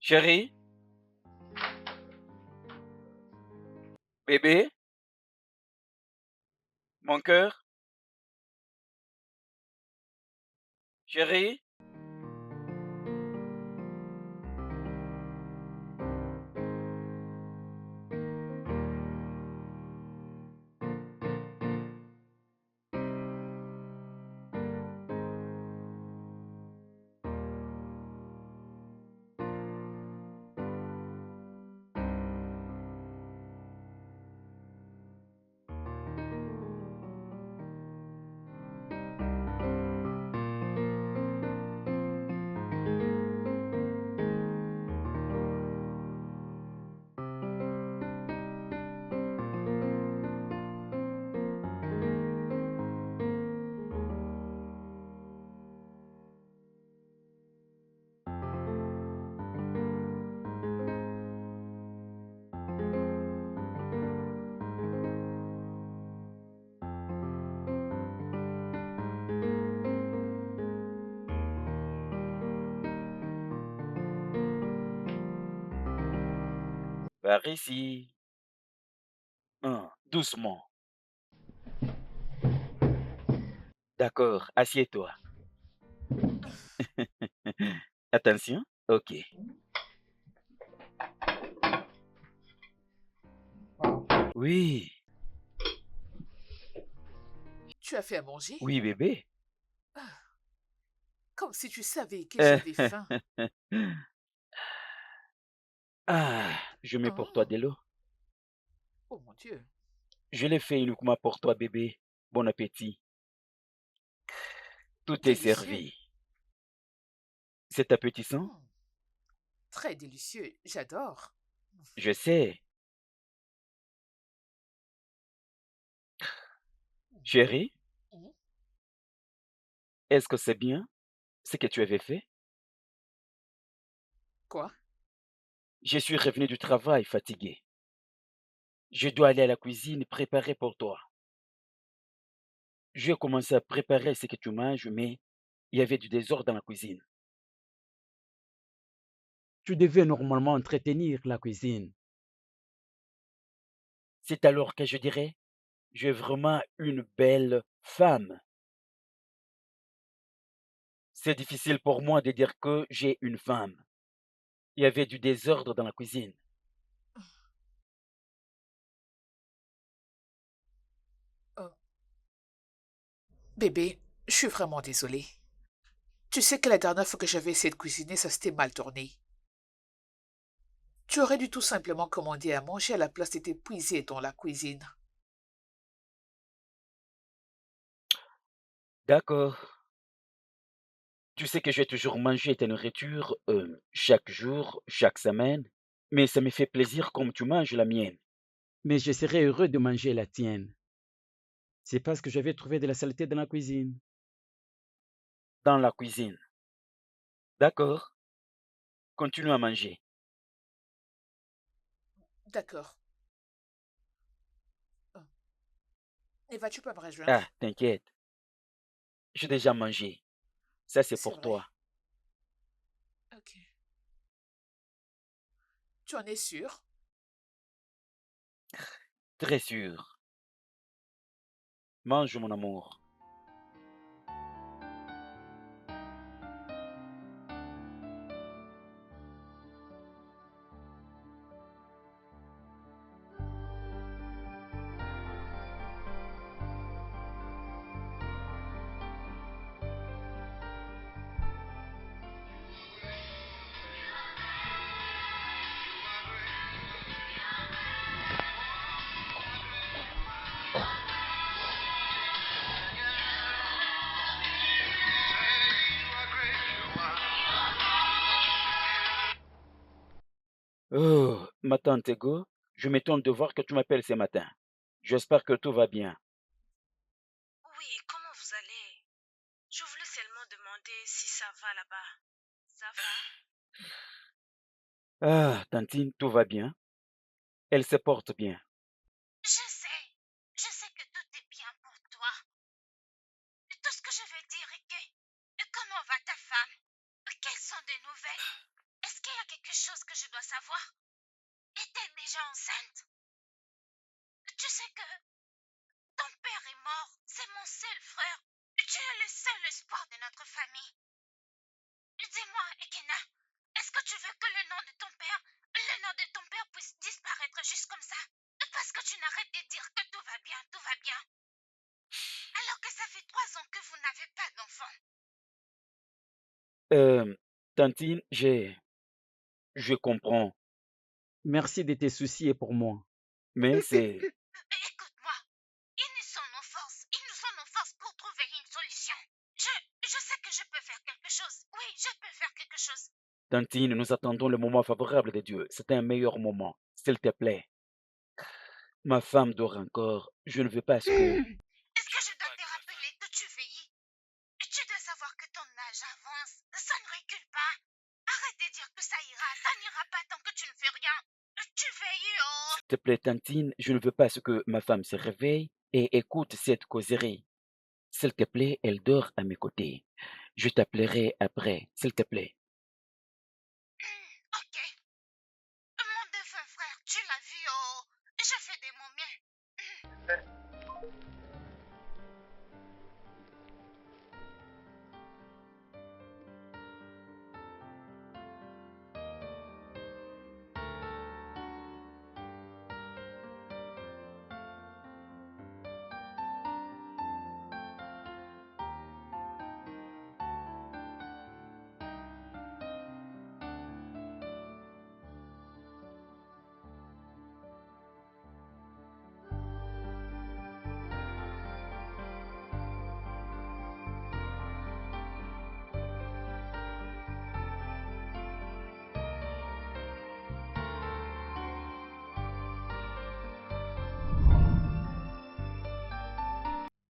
Chérie, bébé, mon cœur, chérie. Par ici. Doucement. D'accord, assieds-toi. Attention. Ok. Oui, Tu as fait à manger? oui, bébé. Comme si tu savais que j'avais faim. Je mets pour toi Ah, de l'eau. oh mon Dieu. Je l'ai fait uniquement pour toi, bébé. Bon appétit. Tout est Délicieux. servi. C'est appétissant? Hmm, très délicieux. J'adore. Je sais. Chérie, Mhm. est-ce que c'est bien ce que tu avais fait? Quoi? Je suis revenu du travail fatigué. Je dois aller à la cuisine préparer pour toi. J'ai commencé à préparer ce que tu manges, mais il y avait du désordre dans la cuisine. Tu devais normalement entretenir la cuisine. C'est alors que je dirais, j'ai vraiment une belle femme. C'est difficile pour moi de dire que j'ai une femme. Il y avait du désordre dans la cuisine. Oh, bébé, je suis vraiment désolée. Tu sais que la dernière fois que j'avais essayé de cuisiner, ça s'était mal tourné. Tu aurais dû tout simplement commander à manger à la place de t'épuiser dans la cuisine. D'accord. Tu sais que j'ai toujours mangé ta nourriture chaque jour, chaque semaine, mais ça me fait plaisir comme tu manges la mienne. Mais je serais heureux de manger la tienne. C'est parce que j'avais trouvé de la saleté dans la cuisine. Dans la cuisine. D'accord. Continue à manger. D'accord. Oh, et vas-tu pas me Ah, rejoindre? t'inquiète. J'ai déjà mangé. Ça, c'est C'est pour vrai. toi. Ok. Tu en es sûr? Très sûr. Mange, mon amour. Oh, ma tante Ego, je m'étonne de voir que tu m'appelles ce matin. J'espère que tout va bien. Oui, comment vous allez? Je voulais seulement demander si ça va là-bas. Ça va? Ah, tantine, tout va bien. Elle se porte bien. Je sais que tout est bien pour toi. Et tout ce que je veux dire est que, comment va ta femme? Quelles sont des nouvelles? Est-ce qu'il y a quelque chose que je dois savoir? Est-elle déjà enceinte? Tu sais que ton père est mort. C'est mon seul frère. Tu es le seul espoir de notre famille. Dis-moi, Ekena, est-ce que tu veux que le nom de ton père puisse disparaître juste comme ça? Parce que tu n'arrêtes de dire que tout va bien, alors que ça fait 3 ans que vous n'avez pas d'enfant. Tantine, je comprends. Merci de te soucier pour moi. Mais c'est... Écoute-moi, il nous faut nos forces pour trouver une solution. Je sais que je peux faire quelque chose. Oui, je peux faire quelque chose. Tantine, nous attendons le moment favorable de Dieu. C'est un meilleur moment. S'il te plaît. Ma femme dort encore. Je ne veux pas ce que... Est-ce que je dois te rappeler que tu vieillis? Tu dois savoir que ton âge avance. Ça ne recule pas. Arrête de dire que ça ira. Ça n'ira pas tant que tu ne fais rien. Tu vieillis, oh. S'il te plaît, Tantine, je ne veux pas ce que ma femme se réveille et écoute cette causerie. S'il te plaît, elle dort à mes côtés. Je t'appellerai après, s'il te plaît. Ok. Mon défunt frère, tu l'as vu, oh. Je fais de mon mieux.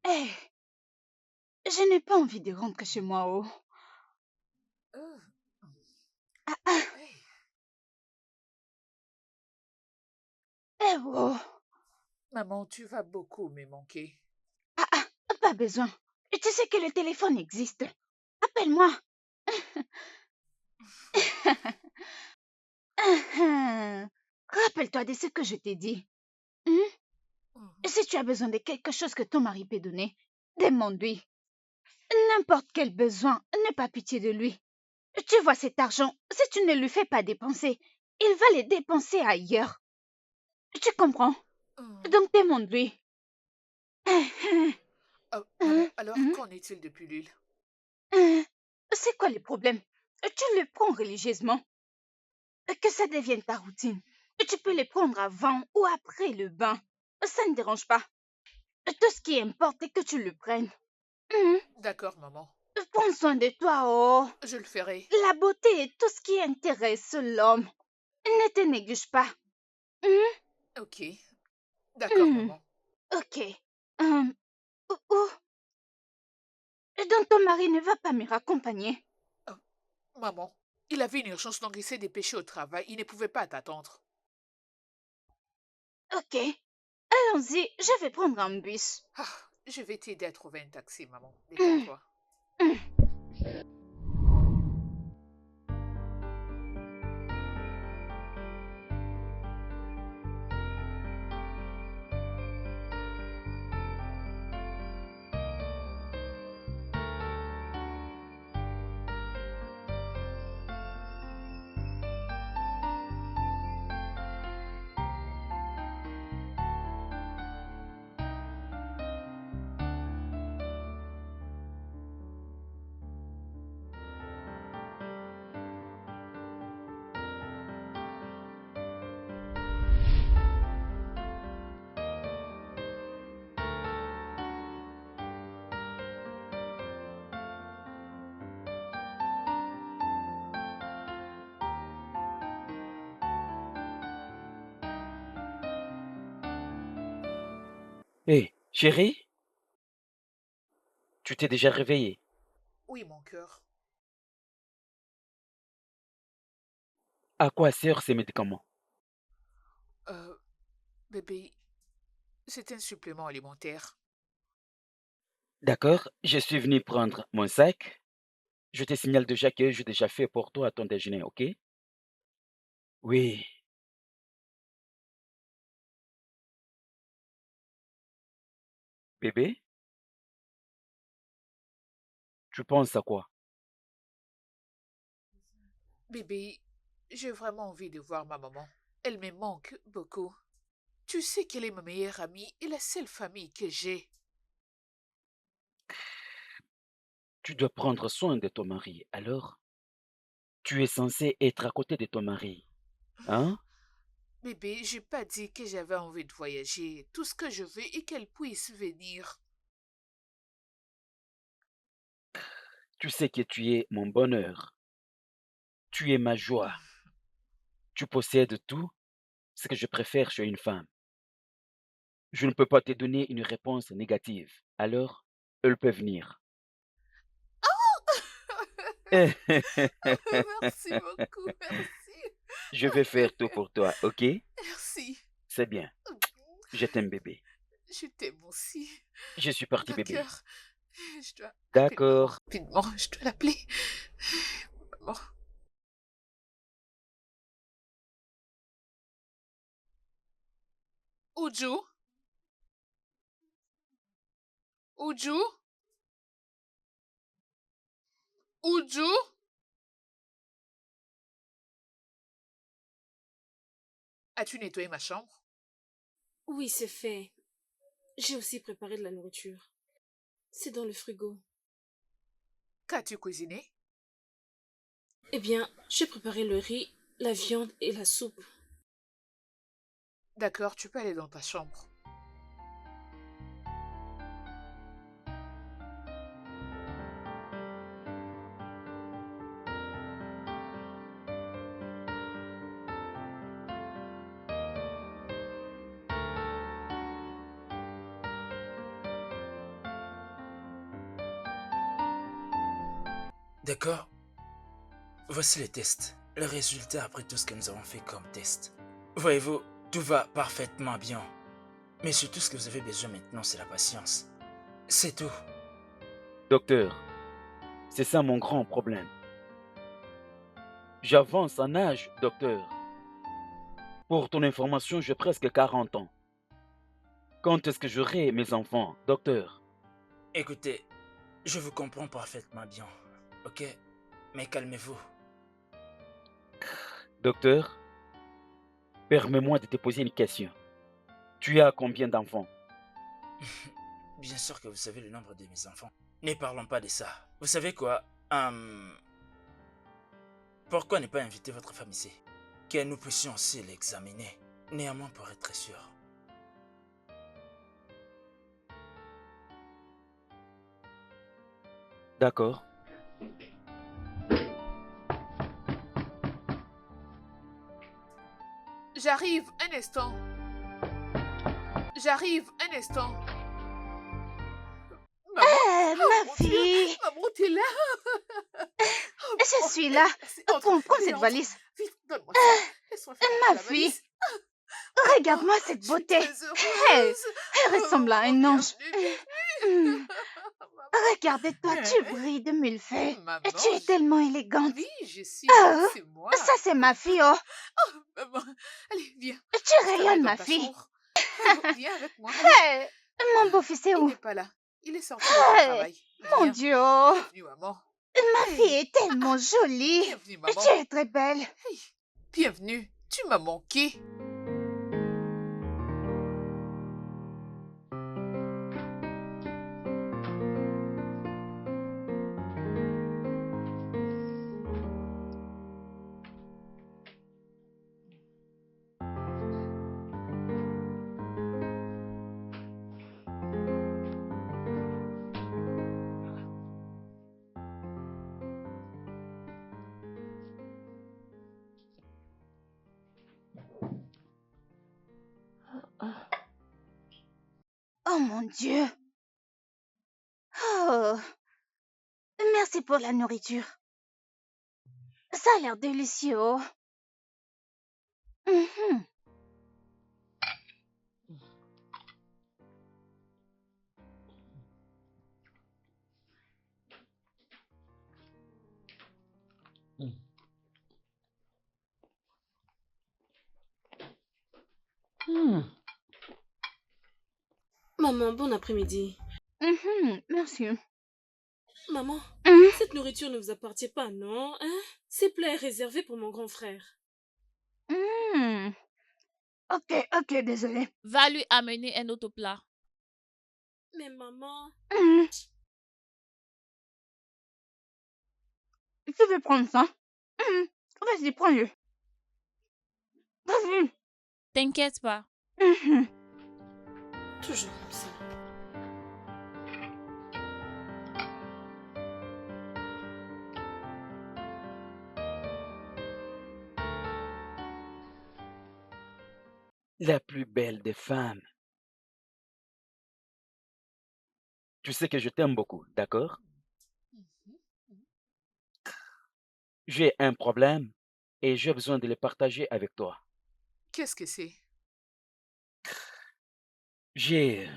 Eh, je n'ai pas envie de rentrer chez moi, oh. Euh, Ah, ah, hey, oh. maman, tu vas beaucoup me manquer. Ah, ah, pas besoin. Tu sais que le téléphone existe. Appelle-moi. Rappelle-toi de ce que je t'ai dit. Hmm? Mhm. Si tu as besoin de quelque chose que ton mari peut donner, demande-lui. N'importe quel besoin, n'aie pas pitié de lui. Tu vois cet argent, si tu ne lui fais pas dépenser, il va les dépenser ailleurs. Tu comprends? Mhm. Donc demande-lui. Maman, alors qu'en est-il depuis l'huile? C'est quoi le problème? Tu le prends religieusement. Que ça devienne ta routine. Tu peux les prendre avant ou après le bain. Ça ne dérange pas. Tout ce qui importe est que tu le prennes. Hum, D'accord, maman. Prends soin de toi, oh. Je le ferai. La beauté est tout ce qui intéresse l'homme. Ne te néglige pas. Hum, Ok. D'accord, hum, maman. Ok. Hum, oh. Donc ton mari ne va pas me raccompagner. Oh, maman, il avait une urgence donc il s'est dépêché au travail. Il ne pouvait pas t'attendre. Ok. Allons-y, je vais prendre un bus. Ah, je vais t'aider à trouver un taxi, maman. Hum, Détends-toi. hum. Hé, chérie, tu t'es déjà réveillée. Oui, mon cœur. À quoi servent ces médicaments? Euh, bébé, c'est un supplément alimentaire. D'accord, je suis venu prendre mon sac. Je te signale déjà que j'ai déjà fait pour toi ton déjeuner, ok? Oui, bébé, tu penses à quoi? Bébé, j'ai vraiment envie de voir ma maman. Elle me manque beaucoup. Tu sais qu'elle est ma meilleure amie et la seule famille que j'ai. Tu dois prendre soin de ton mari. Alors, tu es censé être à côté de ton mari, hein? Bébé, j'ai pas dit que j'avais envie de voyager. Tout ce que je veux est qu'elle puisse venir. Tu sais que tu es mon bonheur, tu es ma joie, tu possèdes tout ce que je préfère chez une femme. Je ne peux pas te donner une réponse négative. Alors, elle peut venir. Merci beaucoup, merci. Je vais faire tout pour toi, ok? Merci. C'est bien. Je t'aime, bébé. Je t'aime aussi. Je suis parti, bébé. D'accord. Je dois appeler maman D'accord. rapidement. Je dois l'appeler. Maman. Uju? Uju? Uju? As-tu nettoyé ma chambre? Oui, c'est fait. J'ai aussi préparé de la nourriture. C'est dans le frigo. Qu'as-tu cuisiné? Eh bien, j'ai préparé le riz, la viande et la soupe. D'accord, tu peux aller dans ta chambre. D'accord, voici les tests. Le résultat après tout ce que nous avons fait comme test. Voyez-vous, tout va parfaitement bien. Mais surtout ce que vous avez besoin maintenant, c'est la patience. C'est tout. Docteur, c'est ça mon grand problème. J'avance en âge, docteur. Pour ton information, j'ai presque 40 ans. Quand est-ce que j'aurai mes enfants, docteur? Écoutez, je vous comprends parfaitement bien. Ok? Mais calmez-vous. Docteur, permets-moi de te poser une question. Tu as combien d'enfants? Bien sûr que vous savez le nombre de mes enfants. Ne parlons pas de ça. Vous savez quoi? Pourquoi ne pas inviter votre femme ici? Que nous puissions aussi l'examiner. Néanmoins pour être sûr. D'accord. J'arrive, un instant. J'arrive, un instant. Maman? Oh Ma mon Dieu! fille, Maman, t'es là? Oh, je maman. suis là. Merci, entre. Prends Allez, cette entre. valise. Vite, donne-moi ça. Laisse-moi faire entrer Ma la fille, valise. Oh, oh, regarde-moi cette je suis beauté. très Hey, heureuse. elle Oh, ressemble à maman, un ange. bienvenue, bienvenue. Hmm, Maman. Regarde-toi, tu brilles de mille feux. Et tu Maman, es tellement élégante. oui, je suis là, Oh, c'est moi. ça c'est ma fille, oh. Oh, maman, allez, viens. Tu Installe-le rayonnes, dans ma ta fille. chambre. Oh, viens avec moi, allez. Hey, mon beau-fils est Il où? n'est pas là. Il est sorti avec le Hey, travail. mon Viens. Dieu, oh. Bienvenue, maman. Ma fille Hey, est tellement jolie. bienvenue, Tu maman. es très belle. Hey, bienvenue. Tu m'as manqué. Oh mon Dieu. Oh, merci pour la nourriture. Ça a l'air délicieux, oh. Mhm. Maman, bon après-midi. Merci. Maman, Hum, cette nourriture ne vous appartient pas, non? Hein? Ces plats est réservé pour mon grand frère. hum. Ok, désolé. Va lui amener un autre plat. Mais maman... Tu veux prendre ça? Vas-y, prends-le. Vas-y. T'inquiète pas. Toujours comme ça. La plus belle des femmes. Tu sais que je t'aime beaucoup, d'accord? J'ai un problème et j'ai besoin de le partager avec toi. Qu'est-ce que c'est? J'ai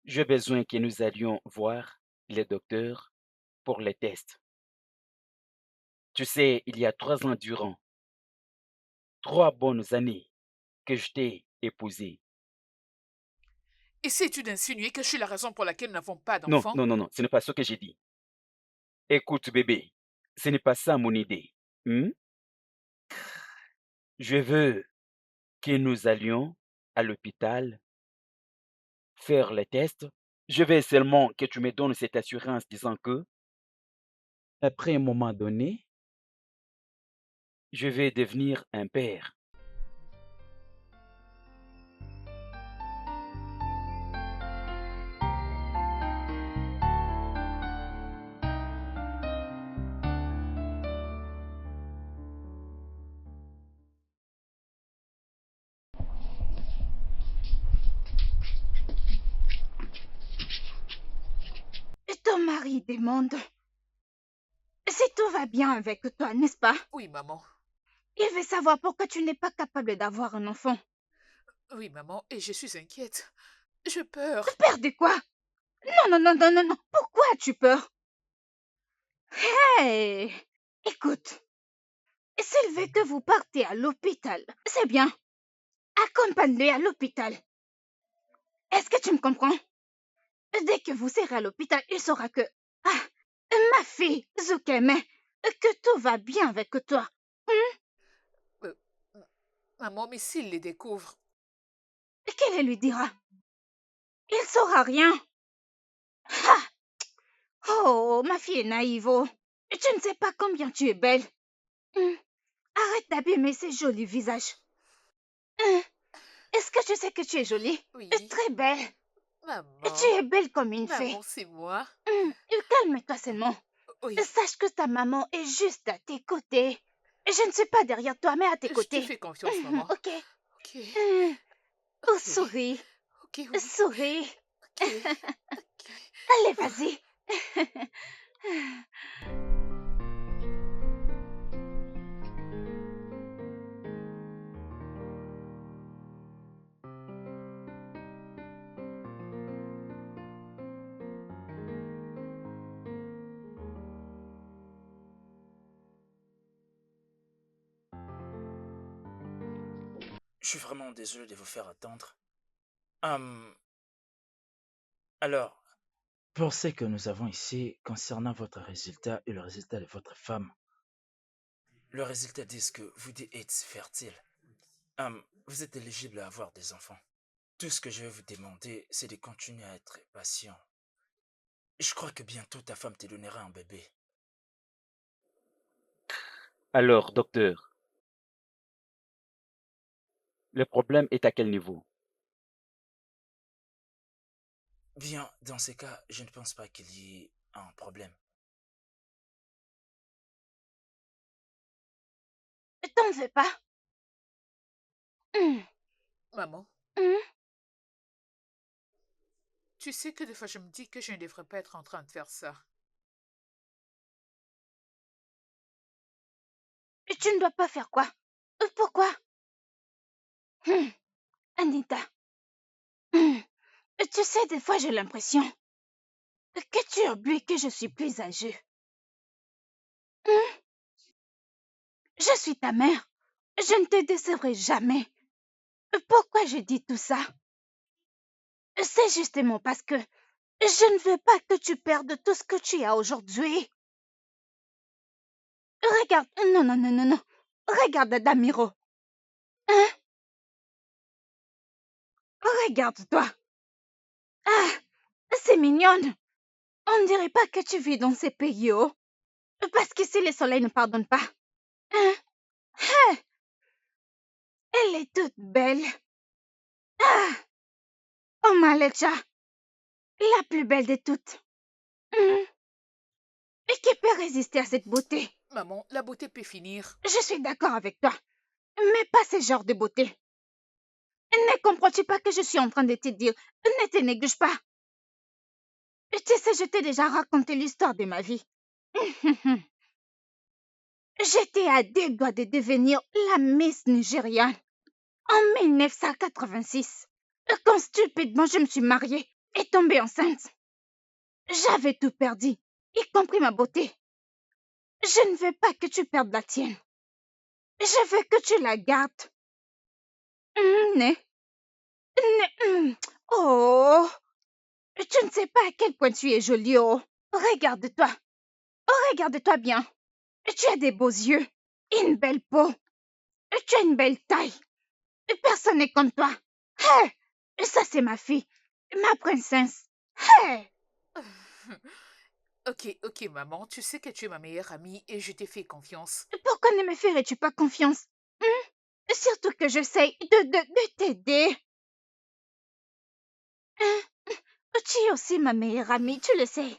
j'ai besoin que nous allions voir les docteurs pour les tests. Tu sais, il y a 3 ans durant, 3 bonnes années que je t'ai épousé. Essaies-tu d'insinuer que je suis la raison pour laquelle nous n'avons pas Non, d'enfant? non, non, non, ce n'est pas ce que j'ai dit. Écoute, bébé, ce n'est pas ça mon idée. Hmm? Je veux que nous allions à l'hôpital faire les tests. Je veux seulement que tu me donnes cette assurance disant que, après un moment donné, je vais devenir un père. Ton mari demande si tout va bien avec toi, n'est-ce pas? Oui, maman. Il veut savoir pourquoi tu n'es pas capable d'avoir un enfant. Oui, maman, et je suis inquiète. Je peur. Peur de quoi? Non. Pourquoi as-tu peur? Hey, écoute, s'il veut que vous partez à l'hôpital, c'est bien. Accompagne-le à l'hôpital. Est-ce que tu me comprends? Dès que vous serez à l'hôpital, il saura que... Ah, ma fille, Zukeme, que tout va bien avec toi. Euh, Maman, mais s'il les découvre... Qu'elle lui dira? Il saura rien. Ah! Oh, ma fille est naïve. Oh. Tu ne sais pas combien tu es belle. Arrête d'abîmer ce joli visage. Est-ce que tu sais que tu es jolie? Oui. Très belle. Maman. Tu es belle comme une fée. Maman, c'est moi. Calme-toi seulement. Oui. Sache que ta maman est juste à tes côtés. Je ne suis pas derrière toi, mais à tes Je côtés. te fais confiance, maman. Ok. Ok. Oh, Ok. souris. Ok, oui. Souris. Ok. Ok. Allez, vas-y. Je suis vraiment désolé de vous faire attendre. Alors, pour ce que nous avons ici concernant votre résultat et le résultat de votre femme, le résultat dit que vous êtes fertile. Vous êtes éligible à avoir des enfants. Tout ce que je vais vous demander, c'est de continuer à être patient. Je crois que bientôt ta femme te donnera un bébé. Alors, docteur, le problème est à quel niveau? Bien, dans ces cas, je ne pense pas qu'il y ait un problème. T'en veux pas? Maman, tu sais que des fois je me dis que je ne devrais pas être en train de faire ça. Tu ne dois pas faire quoi? Pourquoi? Anita. Tu sais, des fois j'ai l'impression que tu oublies que je suis plus âgée. Je suis ta mère. Je ne te décevrai jamais. Pourquoi je dis tout ça? C'est justement parce que je ne veux pas que tu perdes tout ce que tu as aujourd'hui. Regarde, non, non, non, non, non. Regarde Damiro. Hein? Regarde-toi. Ah, c'est mignonne. On ne dirait pas que tu vis dans ces pays, oh. Parce qu'ici, le soleil ne pardonne pas. Hein? Ah, elle est toute belle. Ah, oh Malecha, la plus belle de toutes. Hum, Et qui peut résister à cette beauté? Maman, la beauté peut finir. Je suis d'accord avec toi, mais pas ce genre de beauté. Ne comprends-tu pas que je suis en train de te dire, ne te néglige pas. Tu sais, je t'ai déjà raconté l'histoire de ma vie. J'étais à 2 doigts de devenir la Miss Nigériane en 1986. Quand stupidement je me suis mariée et tombée enceinte. J'avais tout perdu, y compris ma beauté. Je ne veux pas que tu perdes la tienne. Je veux que tu la gardes. Ne, Oh, tu ne sais pas à quel point tu es jolie, oh. Regarde-toi. Oh, regarde-toi bien. Tu as des beaux yeux, une belle peau. Tu as une belle taille. Personne n'est comme toi. Hey, ça c'est ma fille, ma princesse. Hey, Ok, maman, tu sais que tu es ma meilleure amie et je t'ai fait confiance. pourquoi ne me ferais-tu pas confiance? Surtout que j'essaye de t'aider. Hein? Tu es aussi ma meilleure amie, tu le sais.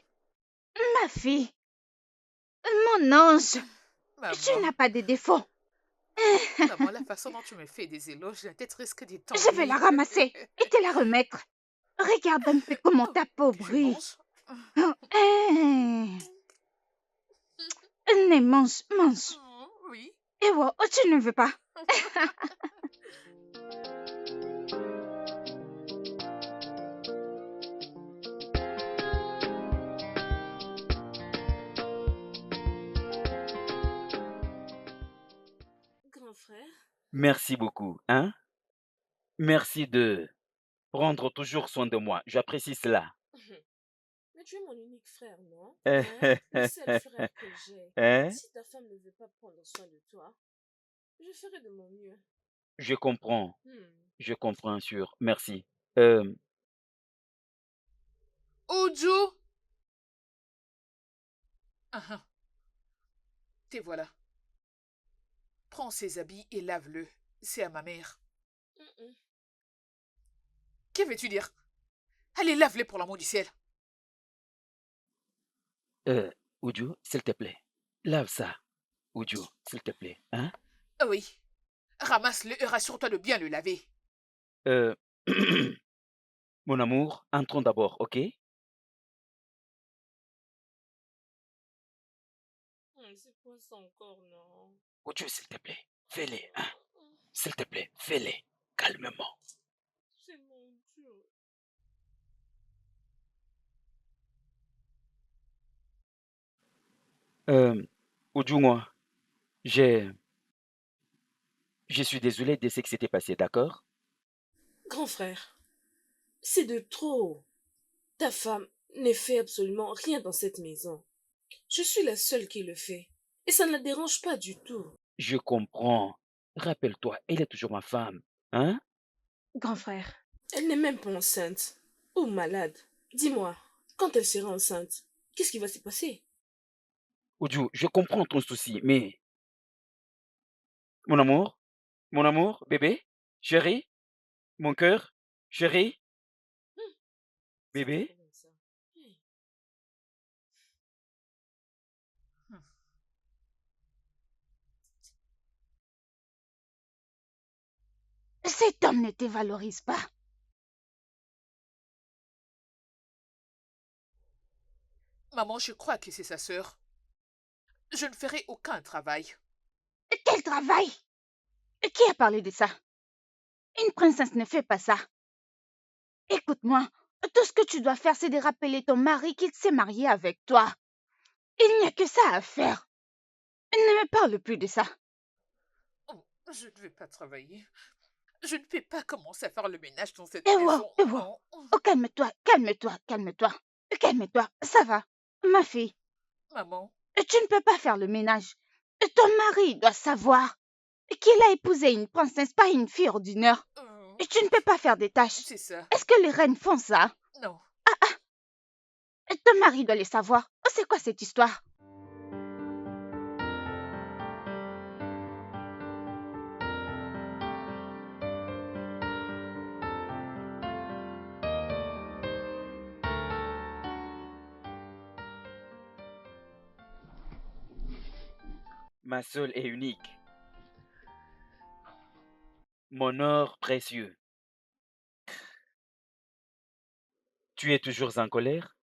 Ma fille, mon ange, tu Maman, n'as pas de défauts. maman, la façon dont tu me fais des éloges, la tête risque de Je vais la tomber. ramasser et te la remettre. Regarde un peu comment ta peau Je brille. mange. Oh, ne mange, mange. Oui. Et wow, tu ne veux pas. Grand frère, Merci beaucoup, hein? Merci de prendre toujours soin de moi. J'apprécie cela. mais tu es mon unique frère, non? Hein? Hein? Le seul frère que j'ai. Hein? Si ta femme ne veut pas prendre soin de toi, je ferai de mon mieux. Je comprends. Hmm. Je comprends, sûr. Merci. Euh, Ojo! Ah, ah, te voilà. Prends ses habits et lave-le. C'est à ma mère. Mm-mm. Que veux-tu dire? Allez, lave-le pour l'amour du ciel. Uju, s'il te plaît. Lave ça. Uju, s'il te plaît. Hein? Ah oui. Ramasse-le et rassure-toi de bien le laver. Euh, Mon amour, entrons d'abord, ok? C'est quoi ça encore, non? Uju, s'il te plaît. Fais-le, hein? S'il te plaît, fais-le. Calmement. C'est mon Dieu. Uju, moi, j'ai... Je suis désolé de ce qui s'était passé, d'accord? Grand frère, c'est de trop. Ta femme ne fait absolument rien dans cette maison. Je suis la seule qui le fait. Et ça ne la dérange pas du tout. Je comprends. Rappelle-toi, elle est toujours ma femme. Hein? Grand frère, Elle n'est même pas enceinte. Ou malade. Dis-moi, quand elle sera enceinte, qu'est-ce qui va se passer? Uju, je comprends ton souci, mais... mon amour, bébé, chéri, mon cœur, chéri, C'est pas bébé. comme ça. Hey. cet homme ne te valorise pas. Maman, je crois que c'est sa sœur. Je ne ferai aucun travail. Quel travail? Qui a parlé de ça? Une princesse ne fait pas ça. Écoute-moi, tout ce que tu dois faire, c'est de rappeler ton mari qu'il s'est marié avec toi. Il n'y a que ça à faire. Ne me parle plus de ça. Oh, je ne vais pas travailler. Je ne peux pas commencer à faire le ménage dans cette Eh maison. oh, Non. oh, calme-toi, calme-toi, calme-toi. Calme-toi, ça va. Ma fille, Maman, tu ne peux pas faire le ménage. Ton mari doit savoir qu'il a épousé une princesse, pas une fille ordinaire. euh, Tu ne peux pas faire des tâches. c'est ça. Est-ce que les reines font ça? Non. Ton mari doit les savoir. C'est quoi cette histoire? Ma seule et unique, mon or précieux. Tu es toujours en colère?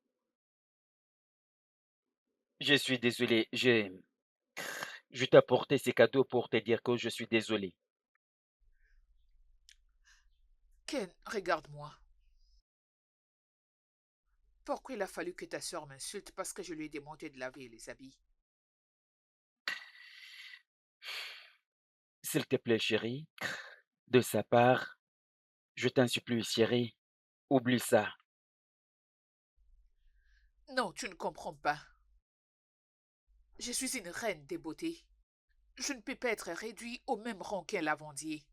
Je suis désolé, je t'ai apporté ces cadeaux pour te dire que je suis désolé. Ken, regarde-moi. Pourquoi il a fallu que ta sœur m'insulte parce que je lui ai demandé de laver les habits? S'il te plaît, chérie, de sa part, je t'en supplie, chérie, oublie ça. Non, tu ne comprends pas. Je suis une reine des beautés. Je ne peux pas être réduit au même rang qu'un lavandier.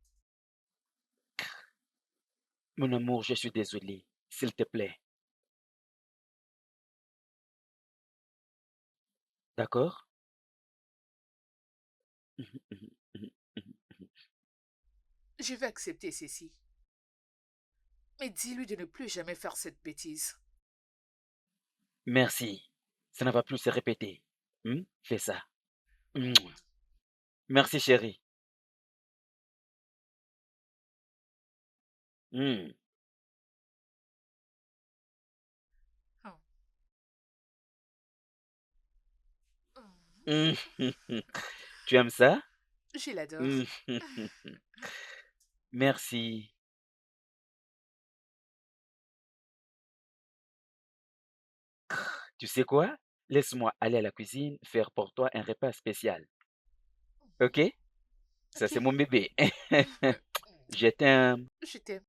Mon amour, je suis désolé, s'il te plaît. D'accord? Mhm, mhm, mhm, mhm, mhm. Je vais accepter ceci. Mais dis-lui de ne plus jamais faire cette bêtise. Merci. Ça ne va plus se répéter. Fais ça. Mouah. Merci, chérie. Hmm. Oh. Hmm. Tu aimes ça? Je l'adore. Hmm. Merci. Tu sais quoi? Laisse-moi aller à la cuisine faire pour toi un repas spécial. OK? Ça, c'est Ok. mon bébé. Je t'aime. Je t'aime.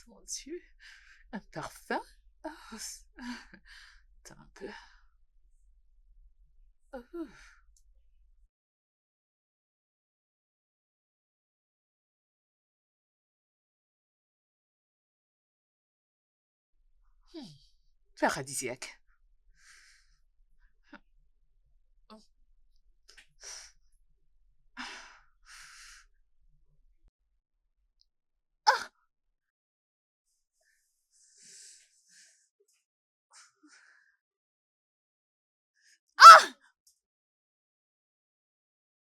Mon Dieu. Un parfum? Ah, attends un peu. Oh. Paradisiaque.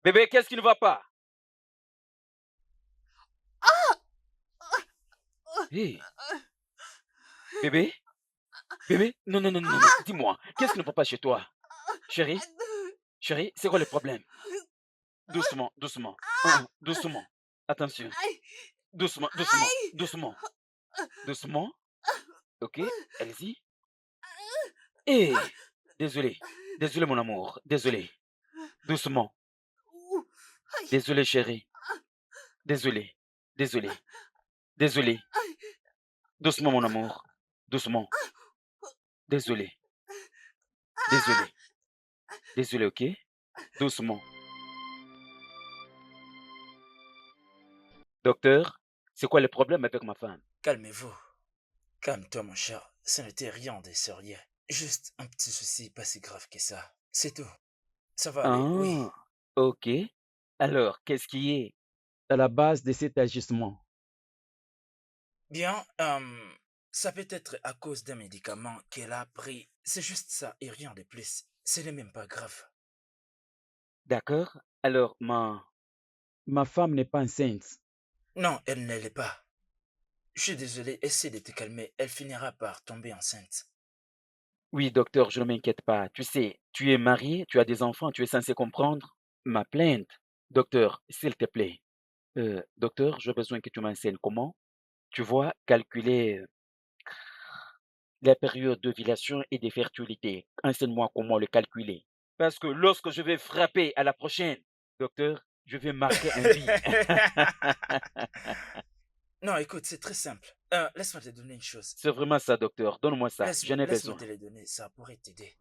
Bébé, qu'est-ce qui ne va pas? Hé, bébé? Bébé? Non, non, non, non, non. Dis-moi, qu'est-ce qui ne va pas chez toi? Chérie? Chérie, c'est quoi le problème? Doucement, doucement. Doucement. Attention. Aïe, Doucement, doucement, aïe. doucement. Doucement. OK? Allez-y. Hé! Désolé. Désolé, mon amour. Désolé. Doucement. Ouh, aïe, Désolé, chérie. Désolé. Désolé. Désolé. aïe. Doucement, mon amour. Doucement. Désolé. Désolé. Désolé, OK? Doucement. Docteur, c'est quoi le problème avec ma femme? Calmez-vous. Calme-toi, mon cher. Ce n'était rien de sérieux. Juste un petit souci pas si grave que ça. C'est tout. Ça va aller, oui. Ah, OK. Alors, qu'est-ce qui est à la base de cet agissement? Bien, ça peut être à cause d'un médicament qu'elle a pris. C'est juste ça et rien de plus. Ce n'est même pas grave. D'accord? Alors, ma femme n'est pas enceinte. Non, elle ne l'est pas. Je suis désolé, essaie de te calmer. Elle finira par tomber enceinte. Oui, docteur, je ne m'inquiète pas. Tu sais, tu es marié, tu as des enfants, tu es censé comprendre ma plainte. Docteur, s'il te plaît. Docteur, j'ai besoin que tu m'enseignes comment, tu vois, calculer la période d'ovulation et de fertilité. Enseigne-moi comment le calculer. Parce que lorsque je vais frapper à la prochaine, docteur, je vais marquer un but. Non, écoute, c'est très simple. Laisse-moi te donner une chose. C'est vraiment ça, docteur. Donne-moi ça. Laisse-moi J'en ai laisse-moi besoin. te les donner, ça pourrait t'aider.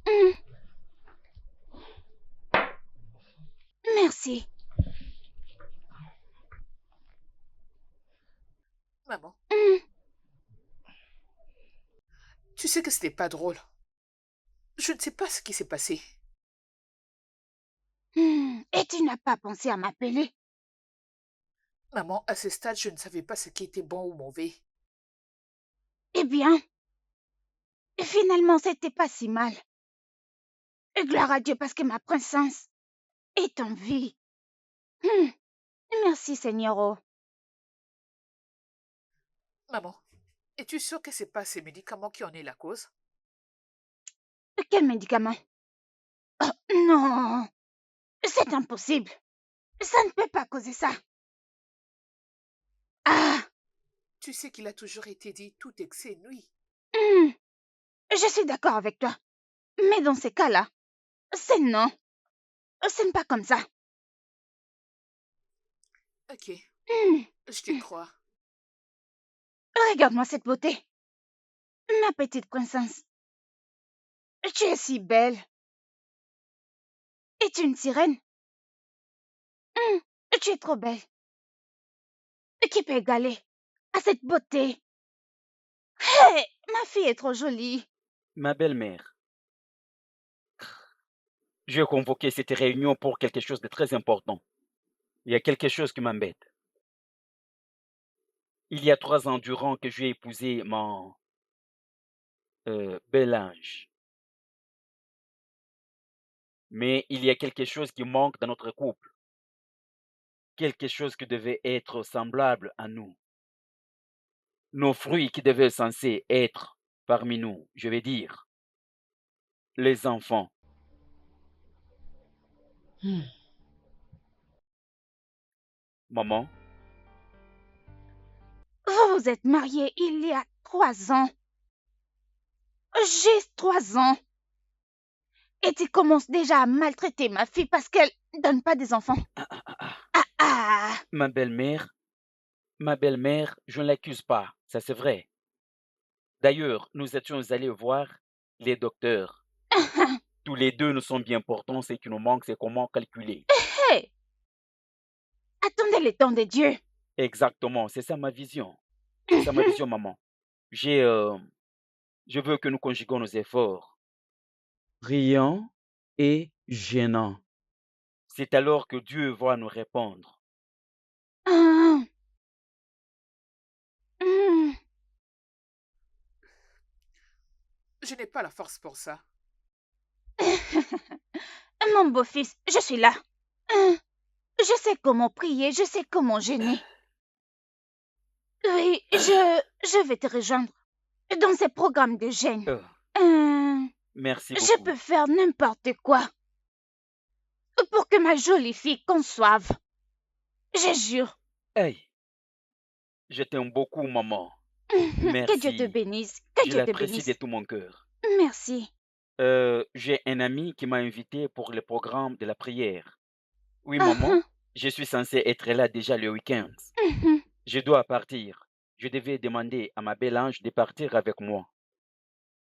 Hum, Merci. Maman, Hum, tu sais que ce n'est pas drôle. Je ne sais pas ce qui s'est passé. Et tu n'as pas pensé à m'appeler? Maman, à ce stade, je ne savais pas ce qui était bon ou mauvais. Eh bien, finalement, c'était pas si mal. Et gloire à Dieu parce que ma princesse est en vie. Hum, Merci, Seigneur. Oh. Maman, es-tu sûre que ce n'est pas ces médicaments qui en est la cause? Quel médicament? Oh, non, c'est impossible. Ça ne peut pas causer ça. Ah, Tu sais qu'il a toujours été dit tout excès nuit. je suis d'accord avec toi. Mais dans ces cas-là, c'est non. Ce n'est pas comme ça. Ok, Hum, je te crois. Regarde-moi cette beauté. Ma petite princesse. Tu es si belle. Es-tu une sirène? Hum, Tu es trop belle. Qui peut égaler à cette beauté? Hé, ma fille est trop jolie. Ma belle-mère, je vais convoquer cette réunion pour quelque chose de très important. Il y a quelque chose qui m'embête. Il y a 3 ans durant que j'ai épousé mon bel ange. Mais il y a quelque chose qui manque dans notre couple. Quelque chose qui devait être semblable à nous. Nos fruits qui devaient censés être parmi nous, je vais dire, les enfants. Maman, Vous vous êtes mariés il y a 3 ans. J'ai 3 ans. Et tu commences déjà à maltraiter ma fille parce qu'elle donne pas des enfants. Ah ah. ma belle-mère, je ne l'accuse pas, ça c'est vrai. D'ailleurs, nous étions allés voir les docteurs. Tous les deux nous sommes bien portants, ce qui nous manque, c'est comment calculer. Hé, attendez le temps de Dieu. Exactement, c'est ça ma vision. C'est ça ma vision, maman. J'ai, je veux que nous conjuguons nos efforts. Priant et gênant. C'est alors que Dieu va nous répondre. Ah, hum. Je n'ai pas la force pour ça. Mon beau-fils, je suis là. Je sais comment prier, je sais comment gêner. Oui, je vais te rejoindre dans ces programmes de gêne. Merci Je beaucoup. peux faire n'importe quoi pour que ma jolie fille conçoive. Je jure. Hey, je t'aime beaucoup, maman. Que Dieu te Merci. bénisse. Que Je Dieu te l'apprécie de bénisse. tout mon cœur. Merci. J'ai un ami qui m'a invité pour le programme de la prière. Oui, maman, je suis censé être là déjà le week-end. Je dois partir. Je devais demander à ma belle ange de partir avec moi.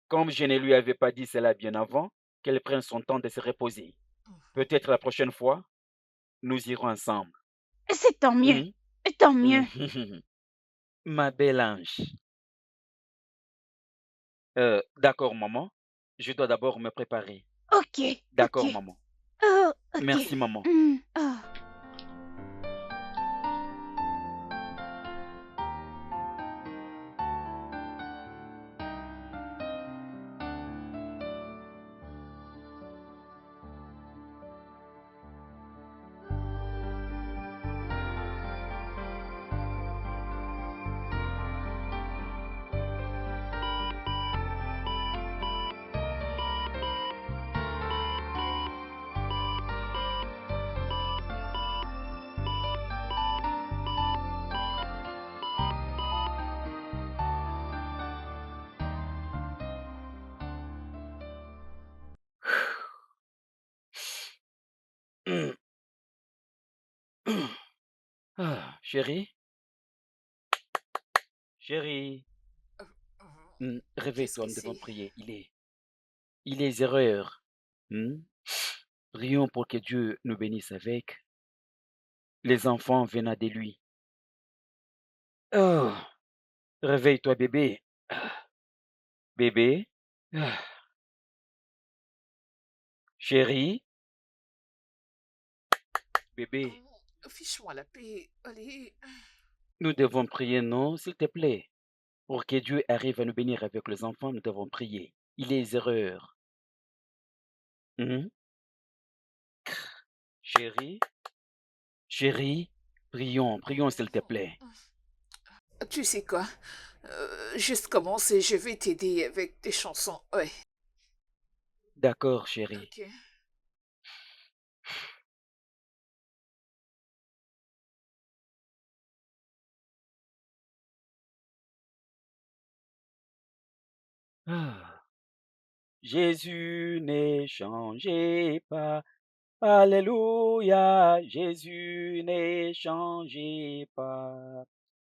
Comme je ne lui avais pas dit cela bien avant, qu'elle prenne son temps de se reposer. Peut-être la prochaine fois, nous irons ensemble. C'est tant mieux. Mhm. Tant mieux. Ma belle ange. D'accord, maman. Je dois d'abord me préparer. Ok. D'accord, Ok. maman. Oh, ok. Merci, maman. Oh. Ah, chérie, chérie, Euh, euh, Qu'est-ce réveille-toi, que nous devons c'est? prier. Il est 0 heure. Prions pour que Dieu nous bénisse avec les enfants venant de lui. Oh, réveille-toi, bébé. Ah, bébé, ah, chérie, bébé, Fiche-moi la paix. Allez. nous devons prier, non, s'il te plaît. Pour que Dieu arrive à nous bénir avec les enfants, nous devons prier. Il est 0 heure. Chérie, chérie, prions, s'il te plaît. Tu sais quoi? Juste commence et je vais t'aider avec tes chansons. Ouais, D'accord, chérie. ok. Ah. Jésus n'est changé pas. Alléluia, Jésus n'est changé pas.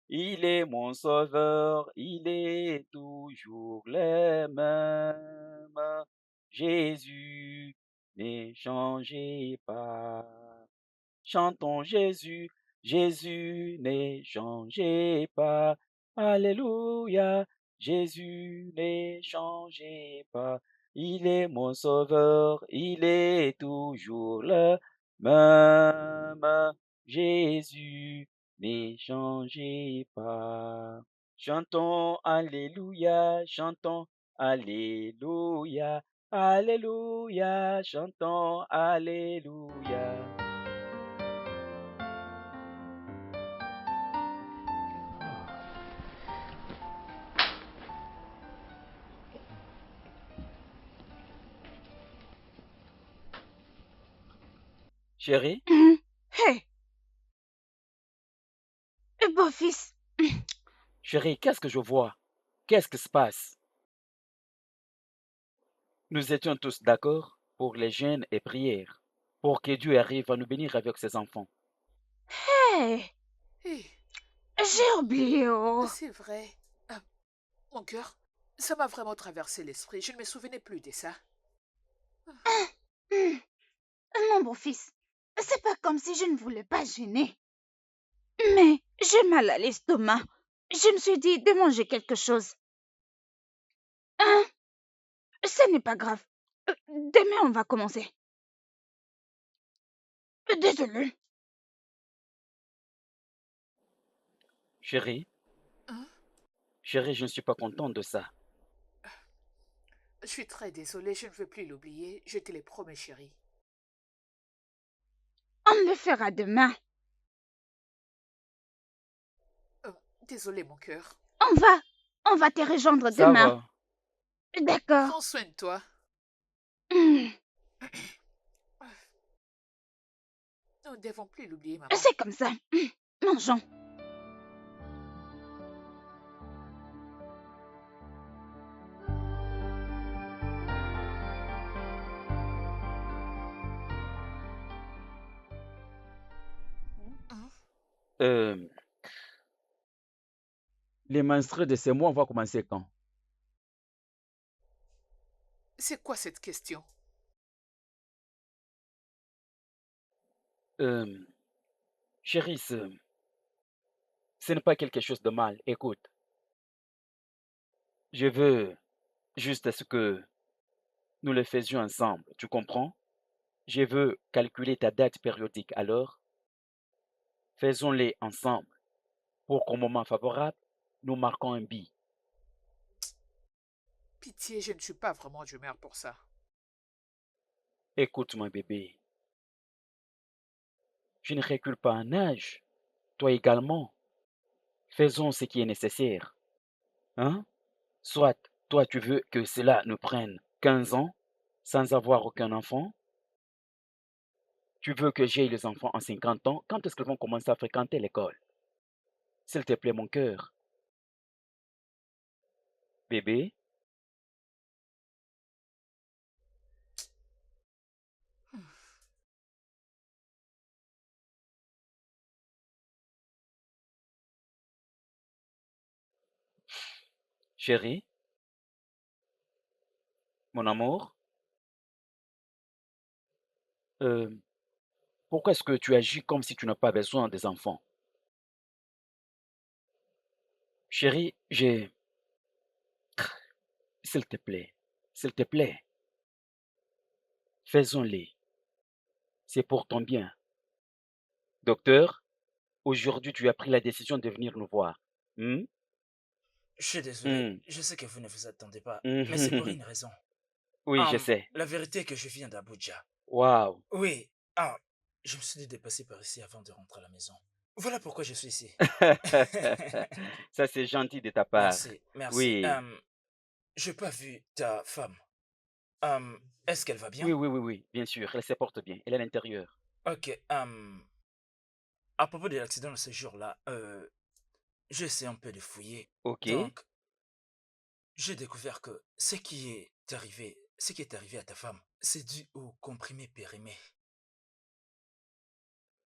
Il est mon sauveur, il est toujours le même. Jésus n'est changé pas. Chantons Jésus, Jésus n'est changé pas. Alléluia, Jésus n'est changé pas. Il est mon sauveur, il est toujours le même. Jésus n'est changé pas. Chantons Alléluia, chantons Alléluia, Alléluia, chantons Alléluia. Chérie, Hé, beau-fils, chérie, qu'est-ce que je vois? Qu'est-ce qui se passe? Nous étions tous d'accord pour les jeûnes et prières, pour que Dieu arrive à nous bénir avec ses enfants. hé, Hé, j'ai oublié, oh. c'est vrai. Ah, mon cœur, ça m'a vraiment traversé l'esprit. Je ne me souvenais plus de ça. Hum, Non, beau-fils, c'est pas comme si je ne voulais pas gêner. Mais j'ai mal à l'estomac. Je me suis dit de manger quelque chose. Hein? Ce n'est pas grave. Demain, on va commencer. Désolé. Chérie, Hein? chérie, je ne suis pas contente de ça. Je suis très désolée, je ne veux plus l'oublier. Je te le promets, chérie. On le fera demain. Euh, Désolée, mon cœur. On va te rejoindre Ça demain. va. D'accord. Prends soin de toi. Hum, Nous ne devons plus l'oublier, maman. C'est comme ça. Mangeons. Hein? Euh, les menstrues de ces mois vont commencer quand? C'est quoi cette question? Euh, Chérie, ce n'est pas quelque chose de mal. Écoute, je veux juste à ce que nous le faisions ensemble. Tu comprends? Je veux calculer ta date périodique. Alors, faisons-les ensemble. Pour qu'au moment favorable, nous marquons un but. Pitié, je ne suis pas vraiment d'humeur pour ça. Écoute, mon bébé, je ne recule pas en âge. Toi également. Faisons ce qui est nécessaire. Hein? Soit toi tu veux que cela nous prenne 15 ans sans avoir aucun enfant. Tu veux que j'aie les enfants en 50 ans. Quand est-ce qu'ils vont commencer à fréquenter l'école? S'il te plaît, mon cœur. Bébé, Chérie, mon amour, euh, pourquoi est-ce que tu agis comme si tu n'as pas besoin des enfants? Chérie, s'il te plaît, s'il te plaît, faisons-les. C'est pour ton bien. Docteur, aujourd'hui tu as pris la décision de venir nous voir. Hmm? Je suis désolé, Hmm. je sais que vous ne vous attendez pas, mais c'est pour Mhm. une raison. Oui, je sais. La vérité est que je viens d'Abuja. Waouh. Oui, je me suis dit de passer par ici avant de rentrer à la maison. Voilà pourquoi je suis ici. Ça, c'est gentil de ta part. Merci, merci. Oui, Je n'ai pas vu ta femme. Est-ce qu'elle va oui, bien? oui, oui, oui, bien sûr, elle se porte bien. Elle est à l'intérieur. Ok, à propos de l'accident de ce jour-là, j'essaie un peu de fouiller. Ok. Donc, j'ai découvert que ce qui est arrivé à ta femme, c'est dû au comprimé périmé.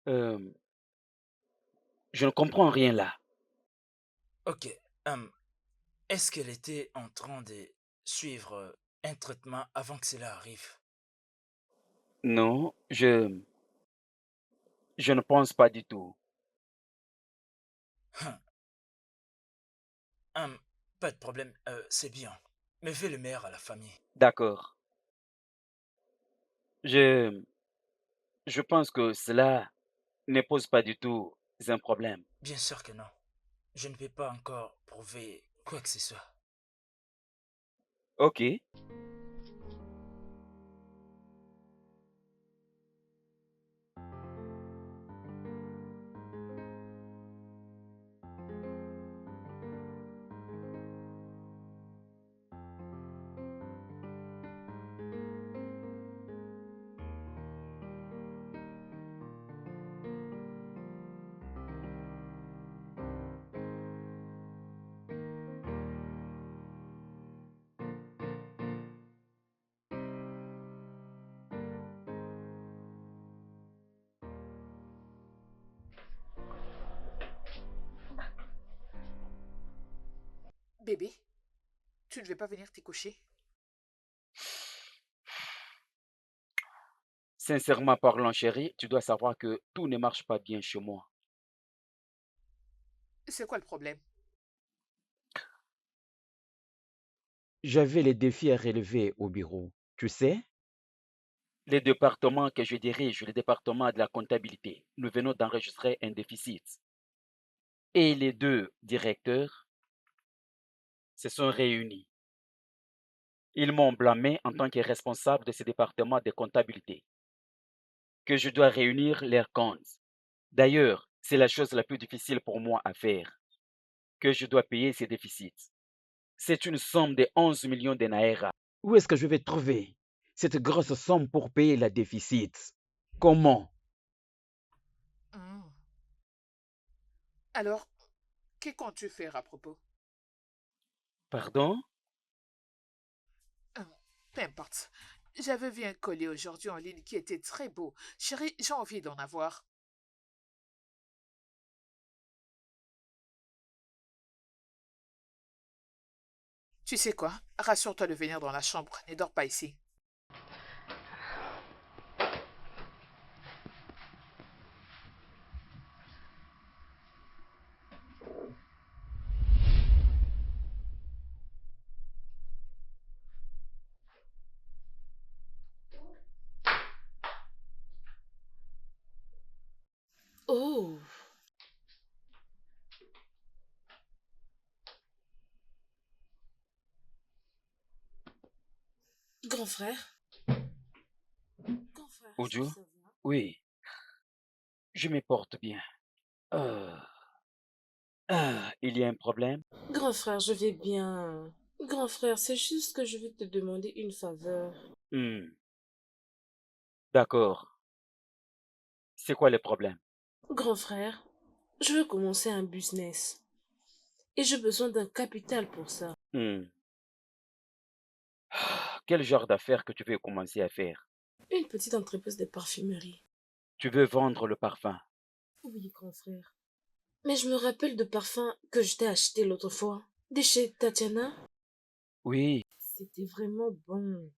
Euh, je ne comprends rien là. Ok, hum, est-ce qu'elle était en train de suivre un traitement avant que cela arrive? Non, je ne pense pas du tout. Hum, hum, pas de problème, c'est bien. Mais fais le meilleur à la famille. D'accord. Je, je pense que cela ne pose pas du tout un problème. Bien sûr que non. Je ne peux pas encore prouver quoi que ce soit. Ok. Bébé, tu ne veux pas venir t'y coucher? Sincèrement parlant, chérie, tu dois savoir que tout ne marche pas bien chez moi. C'est quoi le problème? J'avais les défis à relever au bureau. Tu sais, les départements que je dirige, le département de la comptabilité, nous venons d'enregistrer un déficit. Et les deux directeurs se sont réunis. Ils m'ont blâmé en tant que responsable de ce département de comptabilité, que je dois réunir leurs comptes. D'ailleurs, c'est la chose la plus difficile pour moi à faire, que je dois payer ces déficits. C'est une somme de 11 millions de naira. Où est-ce que je vais trouver cette grosse somme pour payer la déficit? Comment? Hmm. Alors, que comptes-tu faire à propos? Pardon? Hum, Peu importe. J'avais vu un collier aujourd'hui en ligne qui était très beau. Chérie, j'ai envie d'en avoir. Tu sais quoi? Rassure-toi de venir dans la chambre. Ne dors pas ici. Oh, grand frère. Grand frère, est-ce que Ojo? ça va? Oui, je me porte bien. Ah, il y a un problème? Grand frère, je vais bien. Grand frère, c'est juste que je veux te demander une faveur. Hmm, d'accord. C'est quoi le problème? Grand frère, je veux commencer un business. Et j'ai besoin d'un capital pour ça. Hmm, quel genre d'affaires que tu veux commencer à faire? Une petite entreprise de parfumerie. Tu veux vendre le parfum? Oui, grand frère. Mais je me rappelle de parfums que je t'ai acheté l'autre fois. De chez Tatiana. Oui, C'était vraiment bon.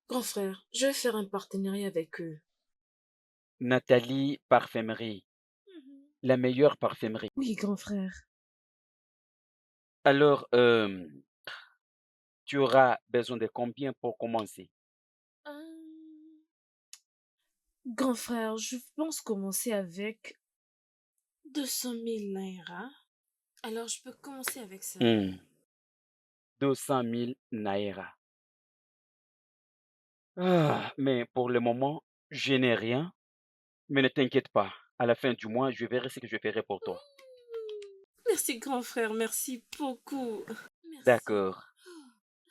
Grand frère, je vais faire un partenariat avec eux. Nathalie Parfumerie, Mhm. la meilleure parfumerie. Oui, grand frère. Alors, tu auras besoin de combien pour commencer? Euh, Grand frère, je pense commencer avec 200 000 naira. Alors, je peux commencer avec ça. 200 000 naira. Ah, mais pour le moment, je n'ai rien. Mais ne t'inquiète pas. À la fin du mois, je verrai ce que je ferai pour toi. Merci, grand frère, merci beaucoup. Merci. D'accord.